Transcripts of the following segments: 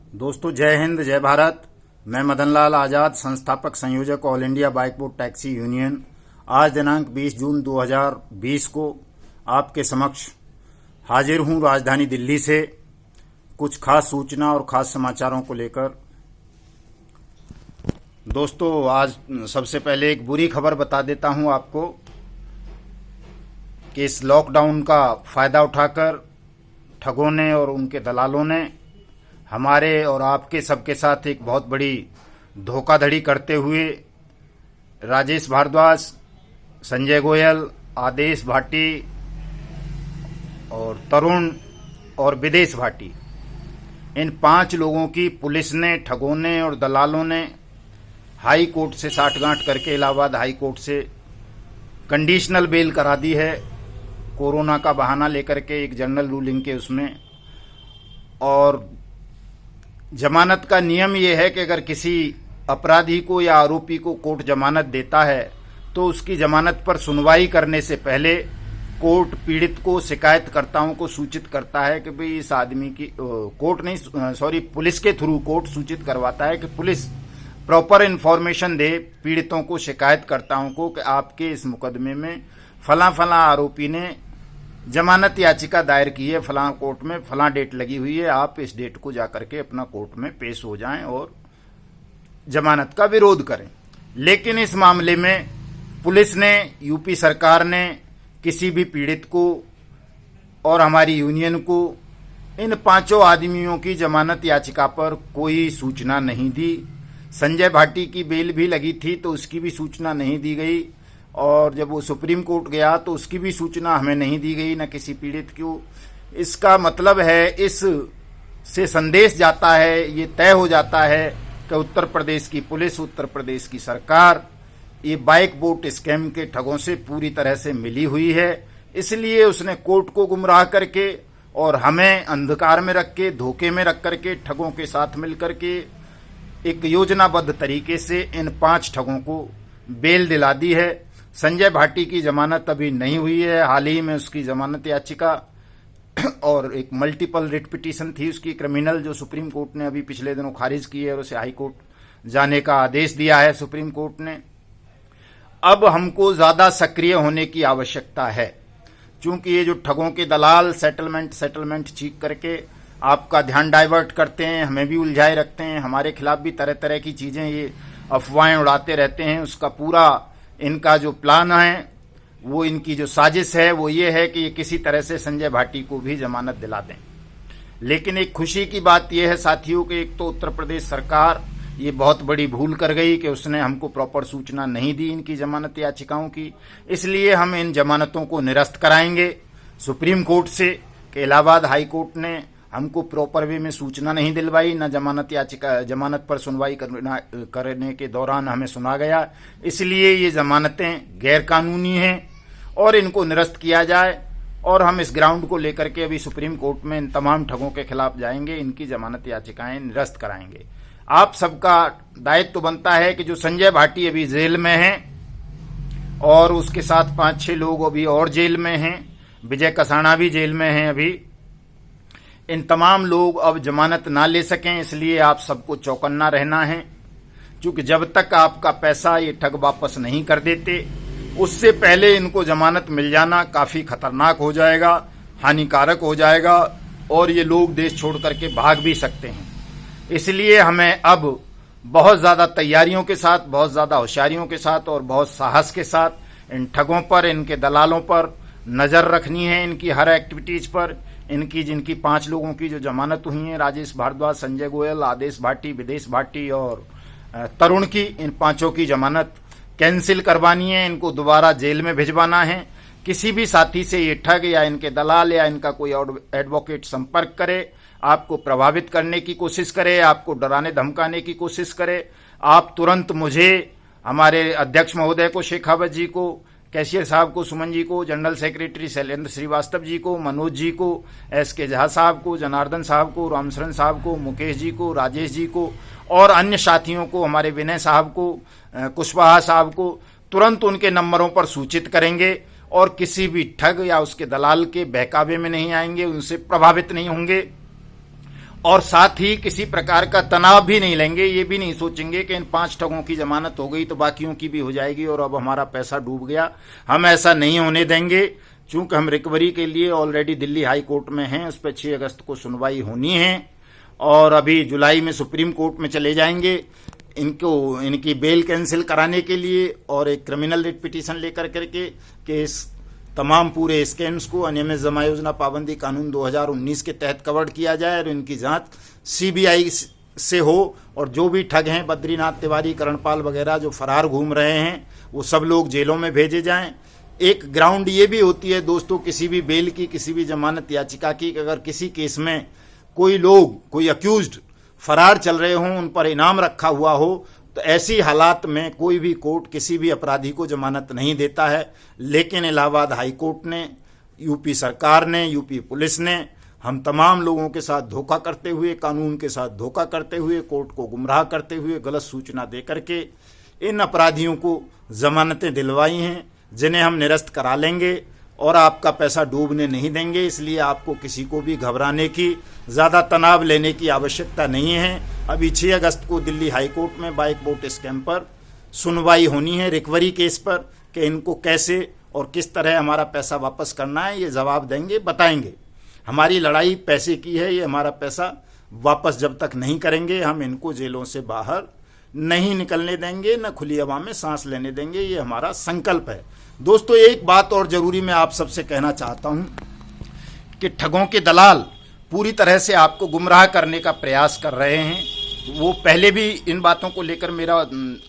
दोस्तों, जय हिंद, जय भारत। मैं मदन लाल आज़ाद, संस्थापक संयोजक all India bike board taxi union. आज दिनांक 20 जून 2020 को आपके समक्ष हाजिर हूं राजधानी दिल्ली से कुछ खास सूचना और खास समाचारों को लेकर। दोस्तों, आज सबसे पहले एक बुरी खबर बता देता हूं आपको कि इस लॉकडाउन का फ़ायदा उठाकर ठगों ने और उनके दलालों ने हमारे और आपके सबके साथ एक बहुत बड़ी धोखाधड़ी करते हुए राजेश भारद्वाज, संजय गोयल, आदेश भाटी और तरुण और विदेश भाटी, इन 5 लोगों की पुलिस ने, ठगों ने और दलालों ने हाई कोर्ट से साठगांठ करके इलाहाबाद हाई कोर्ट से कंडीशनल बेल करा दी है, कोरोना का बहाना लेकर के एक जनरल रूलिंग के उसमें। और जमानत का नियम यह है कि अगर किसी अपराधी को या आरोपी को कोर्ट जमानत देता है तो उसकी जमानत पर सुनवाई करने से पहले कोर्ट पीड़ित को, शिकायतकर्ताओं को सूचित करता है कि भाई इस आदमी की पुलिस के थ्रू कोर्ट सूचित करवाता है कि पुलिस प्रॉपर इन्फॉर्मेशन दे पीड़ितों को, शिकायतकर्ताओं को कि आपके इस मुकदमे में फलां फलां आरोपी ने जमानत याचिका दायर की है, फलां कोर्ट में फलां डेट लगी हुई है, आप इस डेट को जाकर के अपना कोर्ट में पेश हो जाएं और जमानत का विरोध करें। लेकिन इस मामले में पुलिस ने, यूपी सरकार ने किसी भी पीड़ित को और हमारी यूनियन को इन 5 आदमियों की जमानत याचिका पर कोई सूचना नहीं दी। संजय भाटी की बेल भी लगी थी तो उसकी भी सूचना नहीं दी गई, और जब वो सुप्रीम कोर्ट गया तो उसकी भी सूचना हमें नहीं दी गई, न किसी पीड़ित को। इसका मतलब है, इस से संदेश जाता है, ये तय हो जाता है कि उत्तर प्रदेश की पुलिस, उत्तर प्रदेश की सरकार ये बाइक बोट स्कैम के ठगों से पूरी तरह से मिली हुई है। इसलिए उसने कोर्ट को गुमराह करके और हमें अंधकार में रख के, धोखे में रख करके, ठगों के साथ मिल करके एक योजनाबद्ध तरीके से इन 5 ठगों को बेल दिला दी है। संजय भाटी की जमानत अभी नहीं हुई है, हाल ही में उसकी जमानत याचिका और एक मल्टीपल रिट पिटीशन थी उसकी क्रिमिनल, जो सुप्रीम कोर्ट ने अभी पिछले दिनों खारिज की है और उसे हाई कोर्ट जाने का आदेश दिया है सुप्रीम कोर्ट ने। अब हमको ज्यादा सक्रिय होने की आवश्यकता है, क्योंकि ये जो ठगों के दलाल सेटलमेंट चीख करके आपका ध्यान डाइवर्ट करते हैं, हमें भी उलझाए रखते हैं, हमारे खिलाफ भी तरह तरह की चीजें, ये अफवाहें उड़ाते रहते हैं। उसका पूरा इनका जो प्लान है, वो इनकी जो साजिश है, वो ये है कि ये किसी तरह से संजय भाटी को भी जमानत दिला दें। लेकिन एक खुशी की बात यह है साथियों कि एक तो उत्तर प्रदेश सरकार ये बहुत बड़ी भूल कर गई कि उसने हमको प्रॉपर सूचना नहीं दी इनकी जमानत याचिकाओं की। इसलिए हम इन जमानतों को निरस्त कराएंगे सुप्रीम कोर्ट से कि इलाहाबाद हाई कोर्ट ने हमको प्रॉपर वे में सूचना नहीं दिलवाई, न जमानत पर सुनवाई करने के दौरान हमें सुना गया, इसलिए ये जमानतें गैर कानूनी हैं और इनको निरस्त किया जाए। और हम इस ग्राउंड को लेकर के अभी सुप्रीम कोर्ट में इन तमाम ठगों के खिलाफ जाएंगे, इनकी जमानत याचिकाएं निरस्त कराएंगे। आप सबका दायित्व तो बनता है कि जो संजय भाटी अभी जेल में हैं और उसके साथ 5-6 लोग अभी और जेल में हैं, विजय कसाना भी जेल में हैं अभी, इन तमाम लोग अब जमानत ना ले सकें, इसलिए आप सबको चौकन्ना रहना है। क्योंकि जब तक आपका पैसा ये ठग वापस नहीं कर देते, उससे पहले इनको जमानत मिल जाना काफी खतरनाक हो जाएगा, हानिकारक हो जाएगा और ये लोग देश छोड़ करके भाग भी सकते हैं। इसलिए हमें अब बहुत ज्यादा तैयारियों के साथ, बहुत ज्यादा होशियारियों के साथ और बहुत साहस के साथ इन ठगों पर, इनके दलालों पर नजर रखनी है, इनकी हर एक्टिविटीज पर। जिनकी 5 लोगों की जो जमानत हुई है, राजेश भारद्वाज, संजय गोयल, आदेश भाटी, विदेश भाटी और तरुण की, इन 5 की जमानत कैंसिल करवानी है, इनको दोबारा जेल में भिजवाना है। किसी भी साथी से ये ठग या इनके दलाल या इनका कोई एडवोकेट संपर्क करे, आपको प्रभावित करने की कोशिश करे, आपको डराने धमकाने की कोशिश करे, आप तुरंत मुझे, हमारे अध्यक्ष महोदय को, शेखावत जी को, कैशियर साहब को, सुमन जी को, जनरल सेक्रेटरी शैलेंद्र श्रीवास्तव जी को, मनोज जी को, SK झा साहब को, जनार्दन साहब को, रामशरण साहब को, मुकेश जी को, राजेश जी को और अन्य साथियों को, हमारे विनय साहब को, कुशवाहा साहब को तुरंत उनके नंबरों पर सूचित करेंगे और किसी भी ठग या उसके दलाल के बहकावे में नहीं आएंगे, उनसे प्रभावित नहीं होंगे। और साथ ही किसी प्रकार का तनाव भी नहीं लेंगे। ये भी नहीं सोचेंगे कि इन 5 ठगों की जमानत हो गई तो बाकियों की भी हो जाएगी और अब हमारा पैसा डूब गया। हम ऐसा नहीं होने देंगे। चूंकि हम रिकवरी के लिए ऑलरेडी दिल्ली हाई कोर्ट में हैं, उस पर 6 अगस्त को सुनवाई होनी है और अभी जुलाई में सुप्रीम कोर्ट में चले जाएंगे इनकी बेल कैंसिल कराने के लिए और एक क्रिमिनल रिट पिटीशन लेकर करके केस तमाम पूरे स्कैम्स को अनियमित जमा योजना पाबंदी कानून 2019 के तहत कवर्ड किया जाए और इनकी जांच सीबीआई से हो और जो भी ठग हैं बद्रीनाथ तिवारी, करणपाल वगैरह जो फरार घूम रहे हैं वो सब लोग जेलों में भेजे जाएं। एक ग्राउंड ये भी होती है दोस्तों किसी भी बेल की, किसी भी जमानत याचिका की, अगर किसी केस में कोई अक्यूज्ड फरार चल रहे हों, उन पर इनाम रखा हुआ हो, तो ऐसी हालात में कोई भी कोर्ट किसी भी अपराधी को जमानत नहीं देता है। लेकिन इलाहाबाद हाई कोर्ट ने, यूपी सरकार ने, यूपी पुलिस ने हम तमाम लोगों के साथ धोखा करते हुए, कानून के साथ धोखा करते हुए, कोर्ट को गुमराह करते हुए, गलत सूचना दे करके इन अपराधियों को जमानतें दिलवाई हैं, जिन्हें हम निरस्त करा लेंगे और आपका पैसा डूबने नहीं देंगे। इसलिए आपको किसी को भी घबराने की, ज़्यादा तनाव लेने की आवश्यकता नहीं है। अभी 6 अगस्त को दिल्ली हाई कोर्ट में बाइक बोट स्कैम पर सुनवाई होनी है, रिकवरी केस पर, कि इनको कैसे और किस तरह हमारा पैसा वापस करना है, ये जवाब देंगे, बताएंगे। हमारी लड़ाई पैसे की है, ये हमारा पैसा वापस जब तक नहीं करेंगे हम इनको जेलों से बाहर नहीं निकलने देंगे, न खुली हवा में सांस लेने देंगे। ये हमारा संकल्प है। दोस्तों एक बात और जरूरी मैं आप सबसे कहना चाहता हूं कि ठगों के दलाल पूरी तरह से आपको गुमराह करने का प्रयास कर रहे हैं। वो पहले भी इन बातों को लेकर मेरा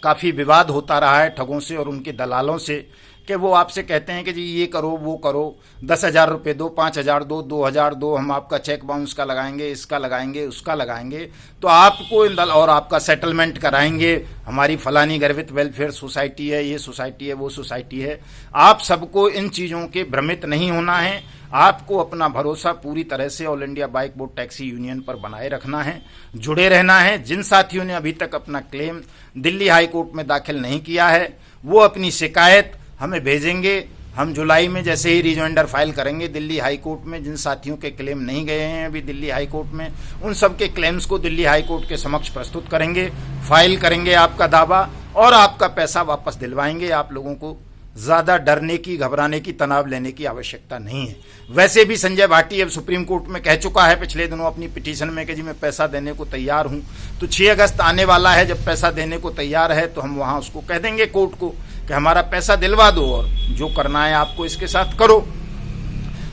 काफ़ी विवाद होता रहा है ठगों से और उनके दलालों से, कि वो आपसे कहते हैं कि जी ये करो, वो करो, 10,000 रुपये दो, 5,000 दो, 2,000 दो, हम आपका चेक बाउंस का लगाएंगे, इसका लगाएंगे, उसका लगाएंगे, तो आपको और आपका सेटलमेंट कराएंगे, हमारी फलानी गर्वित वेलफेयर सोसाइटी है, ये सोसाइटी है, वो सोसाइटी है। आप सबको इन चीज़ों के भ्रमित नहीं होना है। आपको अपना भरोसा पूरी तरह से all India bike boat taxi union पर बनाए रखना है, जुड़े रहना है। जिन साथियों ने अभी तक अपना क्लेम दिल्ली हाई कोर्ट में दाखिल नहीं किया है वो अपनी शिकायत हमें भेजेंगे। हम जुलाई में जैसे ही रिजॉइंडर फाइल करेंगे दिल्ली हाई कोर्ट में, जिन साथियों के क्लेम नहीं गए हैं अभी दिल्ली हाई कोर्ट में, उन सब के क्लेम्स को दिल्ली हाई कोर्ट के समक्ष प्रस्तुत करेंगे, फाइल करेंगे आपका दावा और आपका पैसा वापस दिलवाएंगे। आप लोगों को ज़्यादा डरने की, घबराने की, तनाव लेने की आवश्यकता नहीं है। वैसे भी संजय भाटी अब सुप्रीम कोर्ट में कह चुका है पिछले दिनों अपनी पिटीशन में कि जी मैं पैसा देने को तैयार हूं। तो 6 अगस्त आने वाला है, जब पैसा देने को तैयार है तो हम वहां उसको कह देंगे कोर्ट को कि हमारा पैसा दिलवा दो और जो करना है आपको इसके साथ करो।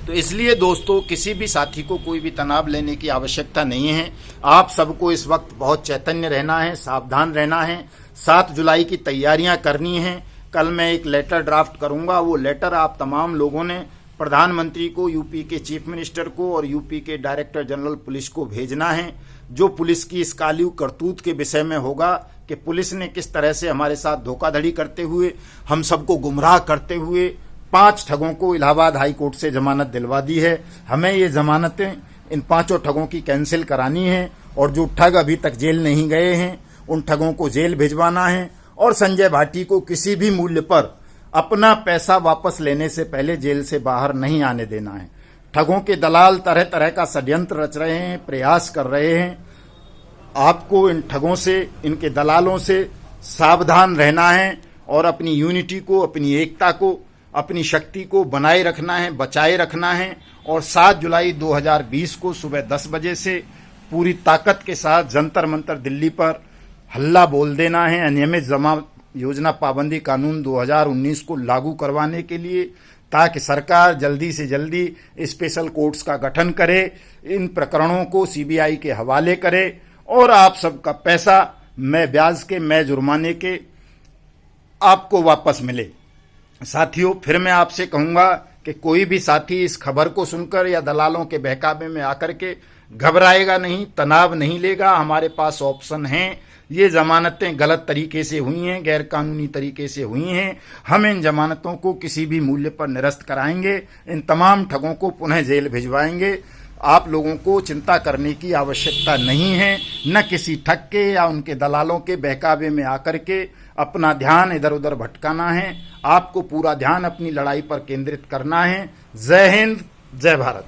तो इसलिए दोस्तों किसी भी साथी को कोई भी तनाव लेने की आवश्यकता नहीं है। आप सबको इस वक्त बहुत चैतन्य रहना है, सावधान रहना है। 7 जुलाई की तैयारियां करनी है। कल मैं एक लेटर ड्राफ्ट करूंगा, वो लेटर आप तमाम लोगों ने प्रधानमंत्री को, यूपी के चीफ मिनिस्टर को और यूपी के डायरेक्टर जनरल पुलिस को भेजना है, जो पुलिस की इस काली करतूत के विषय में होगा कि पुलिस ने किस तरह से हमारे साथ धोखाधड़ी करते हुए, हम सबको गुमराह करते हुए 5 ठगों को इलाहाबाद हाई कोर्ट से जमानत दिलवा दी है। हमें ये जमानतें इन 5 ठगों की कैंसिल करानी है और जो ठग अभी तक जेल नहीं गए हैं उन ठगों को जेल भिजवाना है और संजय भाटी को किसी भी मूल्य पर अपना पैसा वापस लेने से पहले जेल से बाहर नहीं आने देना है। ठगों के दलाल तरह तरह का षड्यंत्र रच रहे हैं, प्रयास कर रहे हैं। आपको इन ठगों से, इनके दलालों से सावधान रहना है और अपनी यूनिटी को, अपनी एकता को, अपनी शक्ति को बनाए रखना है, बचाए रखना है। और 7 जुलाई 2020 को सुबह 10 बजे से पूरी ताकत के साथ जंतर मंतर दिल्ली पर हल्ला बोल देना है अनियमित जमा योजना पाबंदी कानून 2019 को लागू करवाने के लिए, ताकि सरकार जल्दी से जल्दी स्पेशल कोर्ट्स का गठन करे, इन प्रकरणों को सीबीआई के हवाले करे और आप सबका पैसा मैं ब्याज के, मैं जुर्माने के आपको वापस मिले। साथियों फिर मैं आपसे कहूंगा कि कोई भी साथी इस खबर को सुनकर या दलालों के बहकावे में आकर के घबराएगा नहीं, तनाव नहीं लेगा। हमारे पास ऑप्शन हैं। ये जमानतें गलत तरीके से हुई हैं, गैर कानूनी तरीके से हुई हैं। हम इन जमानतों को किसी भी मूल्य पर निरस्त कराएंगे, इन तमाम ठगों को पुनः जेल भिजवाएंगे। आप लोगों को चिंता करने की आवश्यकता नहीं है, न किसी ठग के या उनके दलालों के बहकावे में आकर के अपना ध्यान इधर उधर भटकाना है। आपको पूरा ध्यान अपनी लड़ाई पर केंद्रित करना है। जय हिंद, जय भारत।